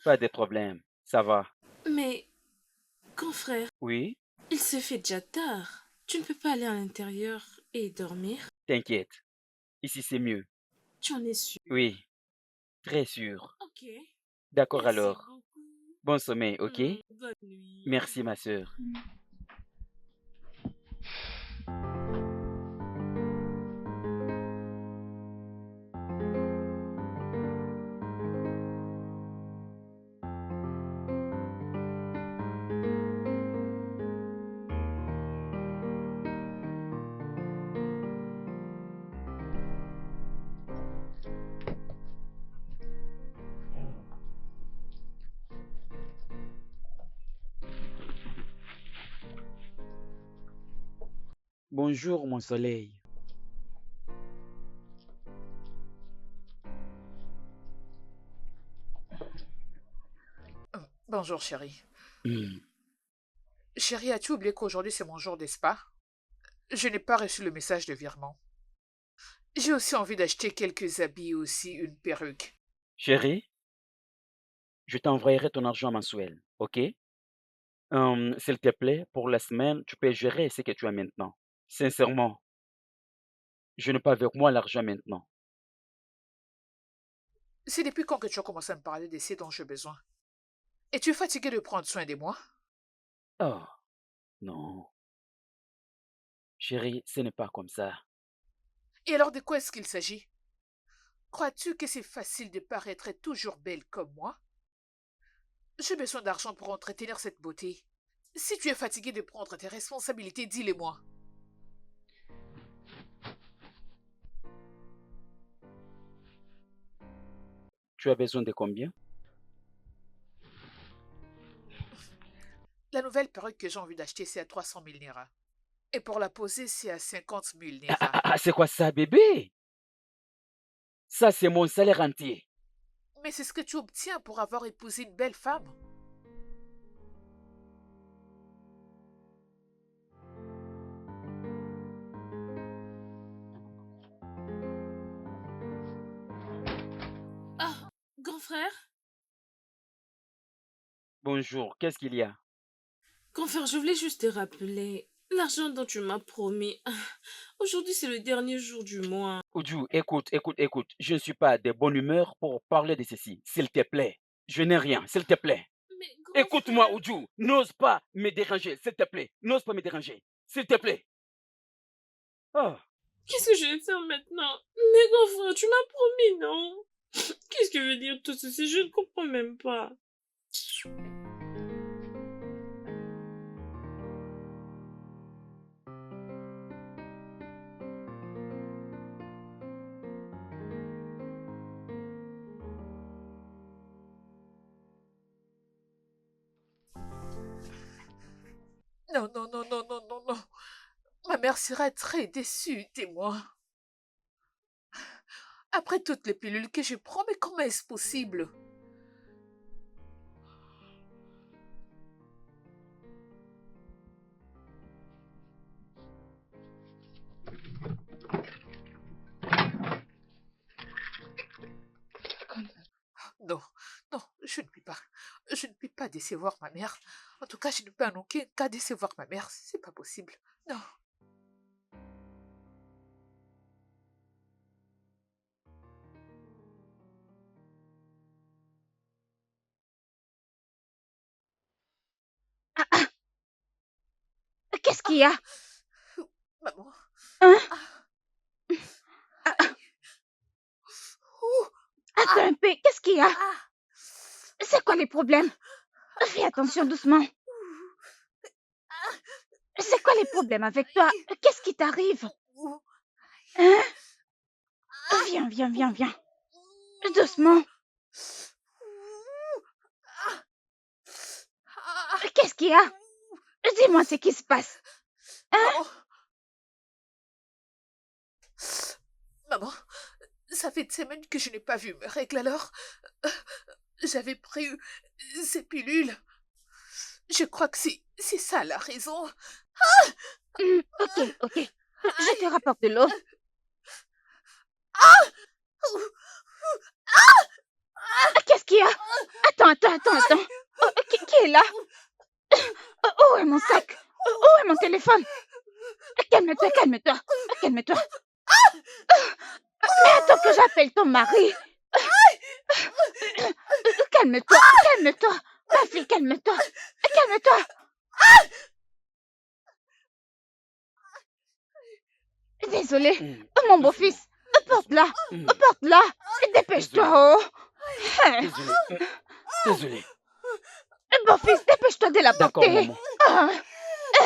Pas de problème. Ça va. Mais, grand frère, Oui, il se fait déjà tard. Tu ne peux pas aller à l'intérieur et dormir? t'inquiète. Ici, c'est mieux. Tu en es sûr? Oui, très sûr. Ok. D'accord Merci alors. beaucoup. Bon sommeil, ok? Bonne nuit. Merci, ma sœur. Bonjour, mon soleil. Bonjour, chérie. Hmm. Chérie, as-tu oublié qu'aujourd'hui c'est mon jour des spas? Je n'ai pas reçu le message de virement. J'ai aussi envie d'acheter quelques habits et aussi une perruque. Chérie, je t'envoyerai ton argent mensuel, ok? S'il te plaît, pour la semaine, tu peux gérer ce que tu as maintenant. Sincèrement, je n'ai pas avec moi l'argent maintenant. C'est depuis quand que tu as commencé à me parler de ce dont j'ai besoin? Es-tu fatigué de prendre soin de moi? Oh, non. Chérie, ce n'est pas comme ça. Et alors de quoi est-ce qu'il s'agit? Crois-tu que c'est facile de paraître toujours belle comme moi? J'ai besoin d'argent pour entretenir cette beauté. Si tu es fatigué de prendre tes responsabilités, dis-les-moi. Tu as besoin de combien? La nouvelle perruque que j'ai envie d'acheter, c'est à 300 000 naira. Et pour la poser, c'est à 50 000 Ah, ah, naira. ah, ah, c'est quoi ça, bébé? Ça, c'est mon salaire entier. Mais c'est ce que tu obtiens pour avoir épousé une belle femme. Ah, grand frère? Bonjour, qu'est-ce qu'il y a? Grand frère, je voulais juste te rappeler l'argent dont tu m'as promis. Aujourd'hui, c'est le dernier jour du mois. Oudjou, écoute. Je ne suis pas de bonne humeur pour parler de ceci. S'il te plaît. Je n'ai rien, s'il te plaît. Mais grand Écoute-moi, frère, Oudjou. N'ose pas me déranger, s'il te plaît. N'ose pas me déranger. S'il te plaît. Oh, qu'est-ce que je vais faire maintenant? Mais grand frère, tu m'as promis, non? Qu'est-ce que veut dire tout ceci? Je ne comprends même pas. Non, non, non, non, non, non, non. Ma mère sera très déçue de moi. Après toutes les pilules que je prends, mais comment est-ce possible? Non, non, je ne puis pas. Je ne puis pas décevoir ma mère. En tout cas, je ne peux en aucun cas décevoir ma mère. C'est pas possible. Non. Ah, ah, qu'est-ce qu'il y a? Maman. Hein? Ah, Ah, ah, aïe. Ouh. attends Ah, un peu, qu'est-ce qu'il y a? ah. C'est quoi les problèmes? Fais attention doucement. C'est quoi les problèmes avec toi? Qu'est-ce qui t'arrive? Hein? Viens. Doucement. Qu'est-ce qu'il y a? Dis-moi ce qui se passe. Maman. Maman, ça fait des semaines que je n'ai pas vu mes règles alors. J'avais pris ces pilules. Je crois que c'est ça la raison. Ok. Je te rapporte de l'eau. Qu'est-ce qu'il y a? Attends. Qui est là? Où est mon sac? Où est mon téléphone? Calme-toi. Mais attends que j'appelle ton mari. Calme-toi. Ma fille, calme-toi. Désolée. Mon beau-fils. Porte-la. Dépêche-toi. Désolé. Beau-fils, dépêche-toi de la D'accord, porter. maman.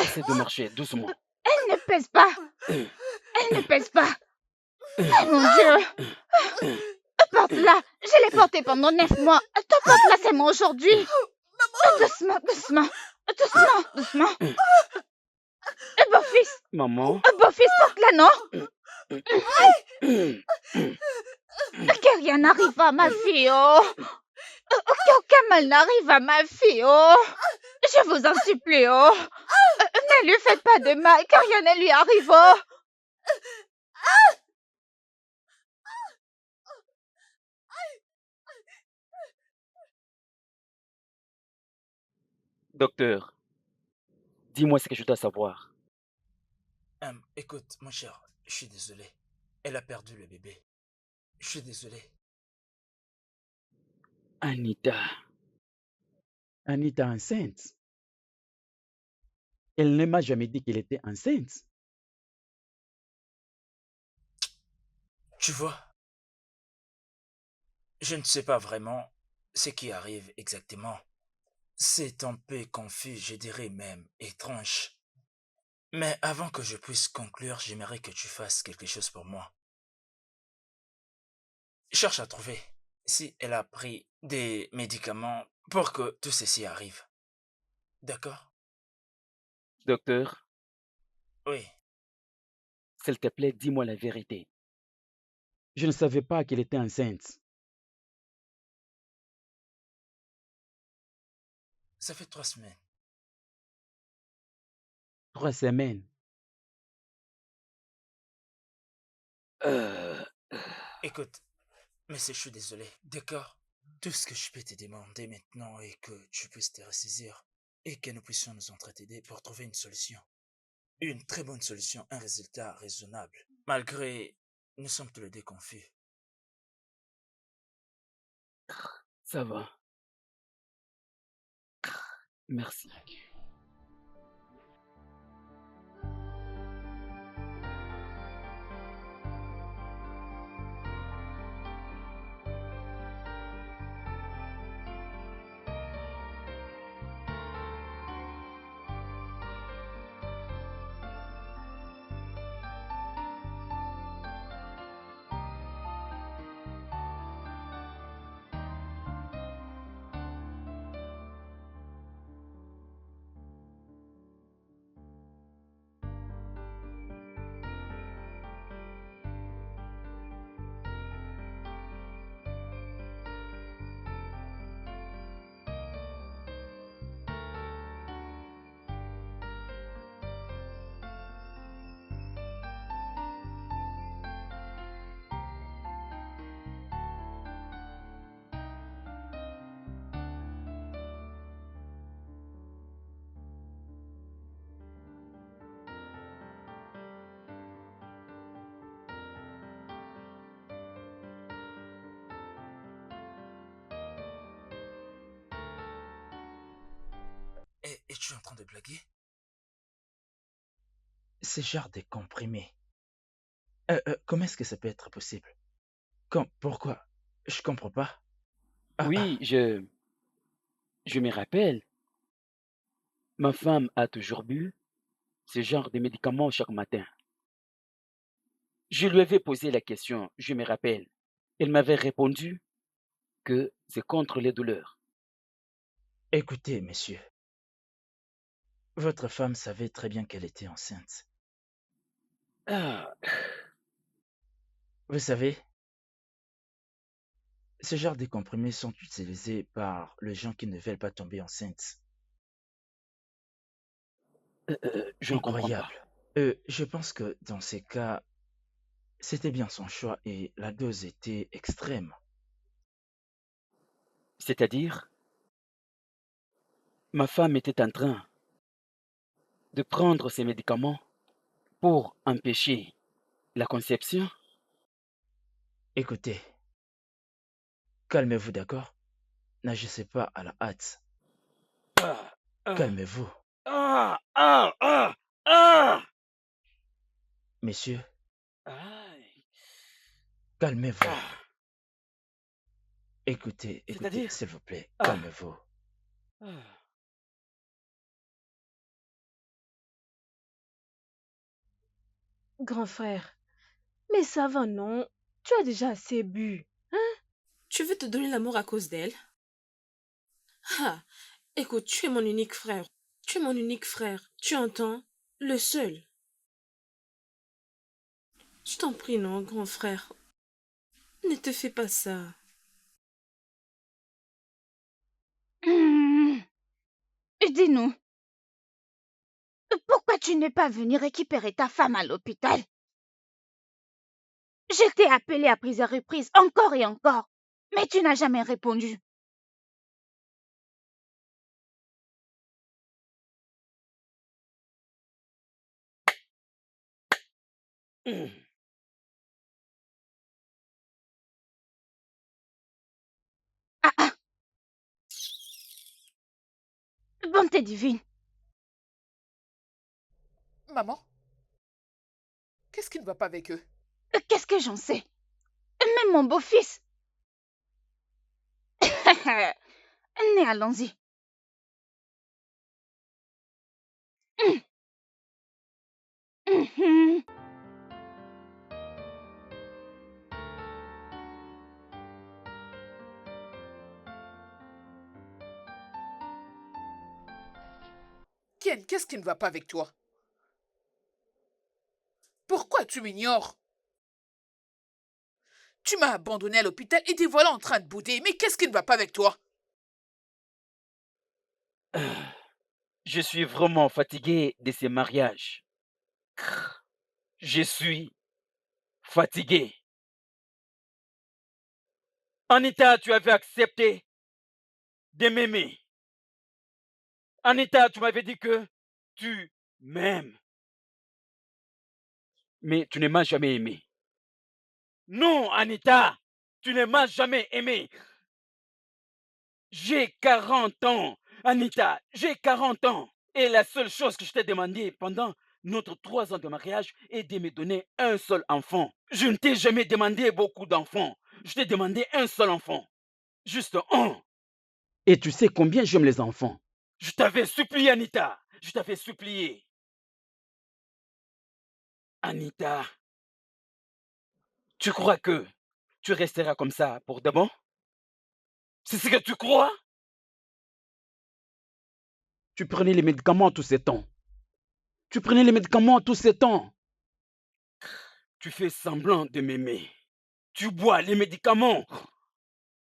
Essaie de marcher doucement. Elle ne pèse pas. Oh mon Dieu. Porte-la. Je l'ai portée pendant 9 mois. Toi, porte-la seulement aujourd'hui. Doucement. Beau-fils, Maman. porte-la, non? Que rien n'arrive à ma fille, Qu'aucun mal n'arrive à ma fille, Je vous en supplie, Ne lui faites pas de mal, que rien ne lui arrive, Docteur, dis-moi ce que je dois savoir. Écoute, mon cher, je suis désolé. Elle a perdu le bébé. Je suis désolé. Anita enceinte. Elle ne m'a jamais dit qu'elle était enceinte. Tu vois, je ne sais pas vraiment ce qui arrive exactement. C'est un peu confus, je dirais même étrange. Mais avant que je puisse conclure, j'aimerais que tu fasses quelque chose pour moi. Cherche à trouver si elle a pris des médicaments pour que tout ceci arrive. D'accord? Docteur, Oui. s'il te plaît, dis-moi la vérité. Je ne savais pas qu'elle était enceinte. Ça fait 3 semaines. 3 semaines. Écoute, mais je suis désolé, d'accord? Tout ce que je peux te demander maintenant est que tu puisses te ressaisir et que nous puissions nous entreaider pour trouver une solution. Une très bonne solution, un résultat raisonnable. Malgré, nous sommes tous les deux confus. Ça va. Merci. Et tu es en train de blaguer? Ce genre de comprimé. Comment est-ce que ça peut être possible? Pourquoi? Je comprends pas. Ah, Oui, je Je me rappelle, ma femme a toujours bu ce genre de médicaments chaque matin. Je lui avais posé la question, je me rappelle. Elle m'avait répondu que c'est contre les douleurs. Écoutez, monsieur, votre femme savait très bien qu'elle était enceinte. Ah, Vous savez, ce genre de comprimés sont utilisés par les gens qui ne veulent pas tomber enceintes. je ne comprends pas. Incroyable. Je pense que dans ces cas, c'était bien son choix et la dose était extrême. C'est-à-dire, ma femme était en train de prendre ces médicaments pour empêcher la conception. Écoutez, calmez-vous, d'accord? N'agissez pas à la hâte. Ah, ah, Calmez-vous. ah, ah, ah, ah. Messieurs, Aïe. calmez-vous. Ah, Écoutez, c'est-à-dire, s'il vous plaît, ah, calmez-vous. ah. Grand frère, mais ça va, non? Tu as déjà assez bu. Tu veux te donner la mort à cause d'elle? Ah, écoute, tu es mon unique frère. Tu es mon unique frère. Tu entends? Le seul. Je t'en prie, non, grand frère. Ne te fais pas ça. Hmm, dis-nous, pourquoi tu n'es pas venu récupérer ta femme à l'hôpital? Je t'ai appelé à plusieurs reprises, encore et encore, mais tu n'as jamais répondu. Hum. Ah ah, bonté divine. Maman, qu'est-ce qui ne va pas avec eux? Qu'est-ce que j'en sais? Même mon beau-fils. Mais allons-y. Hum, hum. Ken, qu'est-ce qui ne va pas avec toi? Pourquoi tu m'ignores? Tu m'as abandonné à l'hôpital et te voilà en train de bouder. Mais qu'est-ce qui ne va pas avec toi? Je suis vraiment fatigué de ces mariages. Je suis fatigué. Anita, tu avais accepté de m'aimer. Anita, tu m'avais dit que tu m'aimes. Mais tu ne m'as jamais aimé. Non, Anita, tu ne m'as jamais aimé. J'ai 40 ans. Anita, j'ai 40 ans. Et la seule chose que je t'ai demandé pendant notre 3 ans de mariage est de me donner un seul enfant. Je ne t'ai jamais demandé beaucoup d'enfants. Je t'ai demandé un seul enfant. Juste un. Et tu sais combien j'aime les enfants. Je t'avais supplié, Anita. Je t'avais supplié. Anita, tu crois que tu resteras comme ça pour de bon? C'est ce que tu crois? Tu prenais les médicaments tous ces temps. Tu prenais les médicaments tous ces temps. Tu fais semblant de m'aimer. Tu bois les médicaments.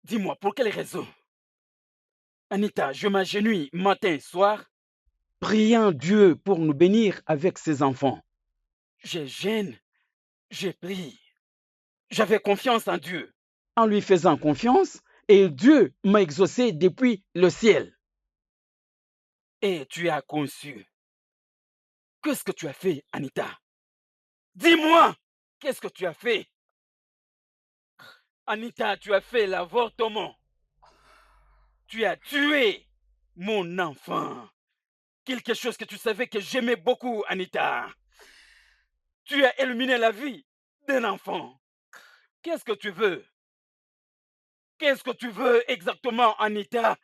Dis-moi, pour quelle raison? Anita, je m'agenouille matin, soir, priant Dieu pour nous bénir avec ses enfants. Je gêne, je prie. J'avais confiance en Dieu. En lui faisant confiance, et Dieu m'a exaucé depuis le ciel. Et tu as conçu. Qu'est-ce que tu as fait, Anita? Dis-moi, qu'est-ce que tu as fait? Anita, tu as fait l'avortement. Tu as tué mon enfant. Quelque chose que tu savais que j'aimais beaucoup, Anita. Tu as éliminé la vie d'un enfant. Qu'est-ce que tu veux? Qu'est-ce que tu veux exactement, Anita?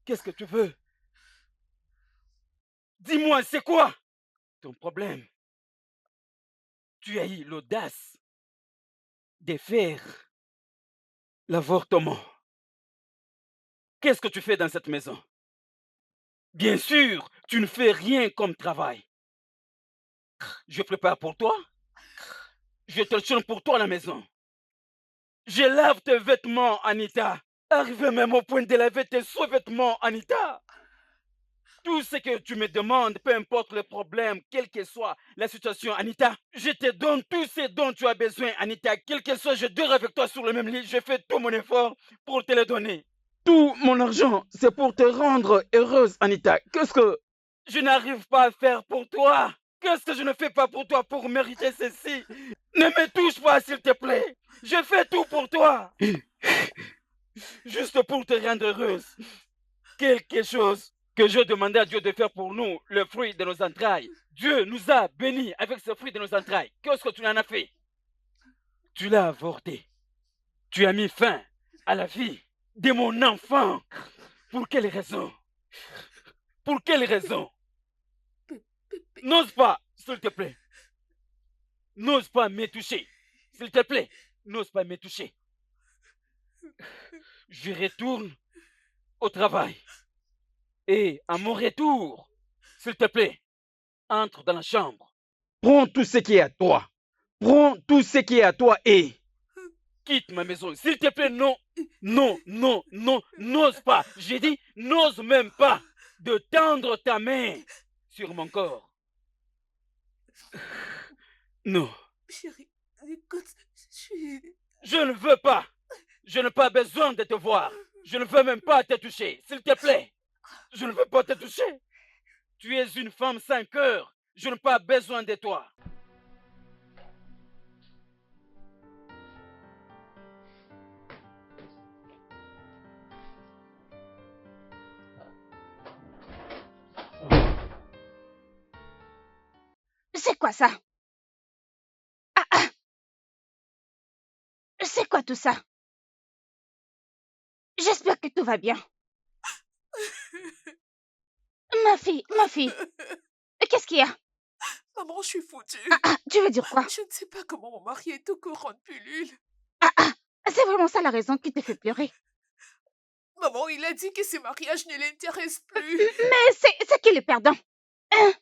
Qu'est-ce que tu veux? Dis-moi, c'est quoi ton problème? Tu as eu l'audace de faire l'avortement. Qu'est-ce que tu fais dans cette maison? Bien sûr, tu ne fais rien comme travail. Je prépare pour toi, je te change pour toi à la maison. Je lave tes vêtements, Anita. Arrivé même au point de laver tes sous-vêtements, Anita. Tout ce que tu me demandes, peu importe le problème, quelle que soit la situation, Anita, je te donne tout ce dont tu as besoin, Anita. Quel que soit, je dors avec toi sur le même lit. Je fais tout mon effort pour te le donner. Tout mon argent, c'est pour te rendre heureuse, Anita. Qu'est-ce que je n'arrive pas à faire pour toi? Qu'est-ce que je ne fais pas pour toi pour mériter ceci? Ne me touche pas, s'il te plaît. Je fais tout pour toi. Juste pour te rendre heureuse. Quelque chose que je demandais à Dieu de faire pour nous, le fruit de nos entrailles. Dieu nous a bénis avec ce fruit de nos entrailles. Qu'est-ce que tu en as fait? Tu l'as avorté. Tu as mis fin à la vie de mon enfant. Pour quelle raison? Pour quelle raison? N'ose pas, s'il te plaît. N'ose pas me toucher. S'il te plaît, n'ose pas me toucher. Je retourne au travail. Et à mon retour, s'il te plaît, entre dans la chambre. Prends tout ce qui est à toi. Prends tout ce qui est à toi et quitte ma maison. S'il te plaît, non, non, non, non, n'ose pas. J'ai dit, n'ose même pas de tendre ta main sur mon corps. Non. Chérie, écoute, Je ne veux pas. Je n'ai pas besoin de te voir. Je ne veux même pas te toucher. S'il te plaît. Je ne veux pas te toucher. Tu es une femme sans cœur. Je n'ai pas besoin de toi. C'est quoi ça? C'est quoi tout ça? J'espère que tout va bien. Ma fille, qu'est-ce qu'il y a? Maman, je suis foutue. Tu veux dire quoi? Je ne sais pas comment mon mari est au courant de pilule. C'est vraiment ça la raison qui te fait pleurer. Maman, il a dit que ce mariage ne l'intéresse plus. Mais c'est qu'il est perdant. Hein?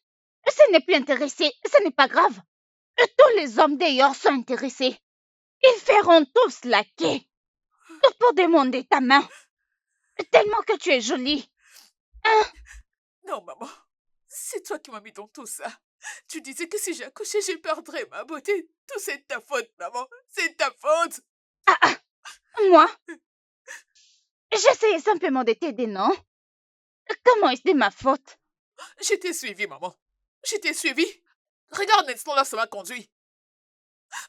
Ce n'est plus intéressé, ce n'est pas grave. Tous les hommes d'ailleurs sont intéressés. Ils feront tous laquer. Pour demander ta main. Tellement que tu es jolie. Non, maman. C'est toi qui m'as mis dans tout ça. Tu disais que si j'accouchais, je perdrais ma beauté. Tout c'est de ta faute, maman. C'est de ta faute. Moi? J'essayais simplement de t'aider, non? Comment est-ce de ma faute? Je t'ai suivi, maman. Je t'ai suivi. Regarde maintenant là, ça m'a conduit.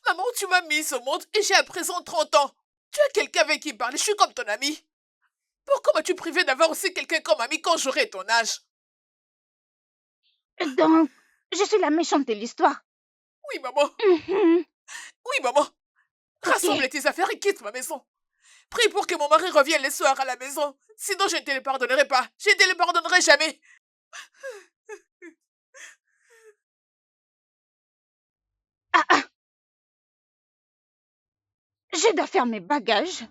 Maman, tu m'as mis au monde et j'ai à présent 30 ans. Tu as quelqu'un avec qui parler, je suis comme ton ami. Pourquoi m'as-tu privé d'avoir aussi quelqu'un comme ami quand j'aurai ton âge? Donc, je suis la méchante de l'histoire. Oui, maman. Mhm. Oui, maman. Rassemble tes affaires et quitte ma maison. Prie pour que mon mari revienne les soirs à la maison. Sinon, je ne te le pardonnerai pas. Je ne te le pardonnerai jamais. Je dois faire mes bagages.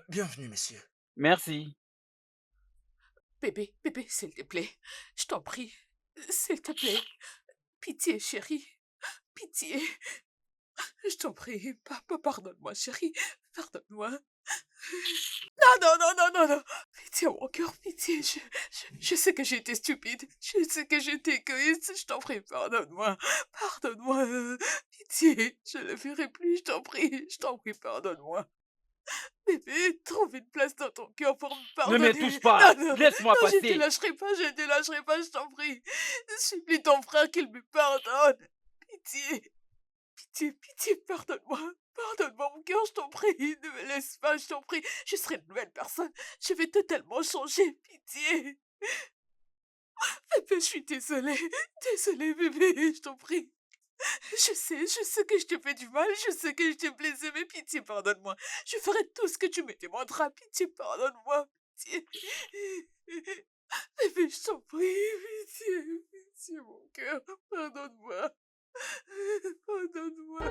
Bienvenue, messieurs. Merci. Bébé, s'il te plaît. Je t'en prie. S'il te plaît. Pitié, chérie. Pitié. Je t'en prie. Papa, pardonne-moi, chérie. Pardonne-moi. Non. Pitié, mon cœur, pitié. Je sais que j'ai été stupide. Je sais que j'ai été égoïste. Je t'en prie, pardonne-moi. Pardonne-moi. Pitié, je ne le ferai plus. Je t'en prie, pardonne-moi. Bébé, trouve une place dans ton cœur pour me Ne pardonner. me touche pas. Non, non, Laisse-moi non, je ne te passer. lâcherai pas, je ne te lâcherai pas, je t'en prie. Supplie ton frère qu'il me pardonne. Pitié, pitié, pitié, pardonne-moi. Pardonne-moi, mon cœur, je t'en prie. Ne me laisse pas, je t'en prie. Je serai une nouvelle personne. Je vais totalement changer. Pitié. Bébé, je suis désolée. Désolée, bébé, je t'en prie. Je sais que je t'ai fait du mal, je sais que je t'ai blessé, mais pitié, pardonne-moi. Je ferai tout ce que tu me demanderas. Pitié, pardonne-moi. Pitié. Bébé, je t'en prie. Pitié, pitié, mon cœur. Pardonne-moi. Pardonne-moi.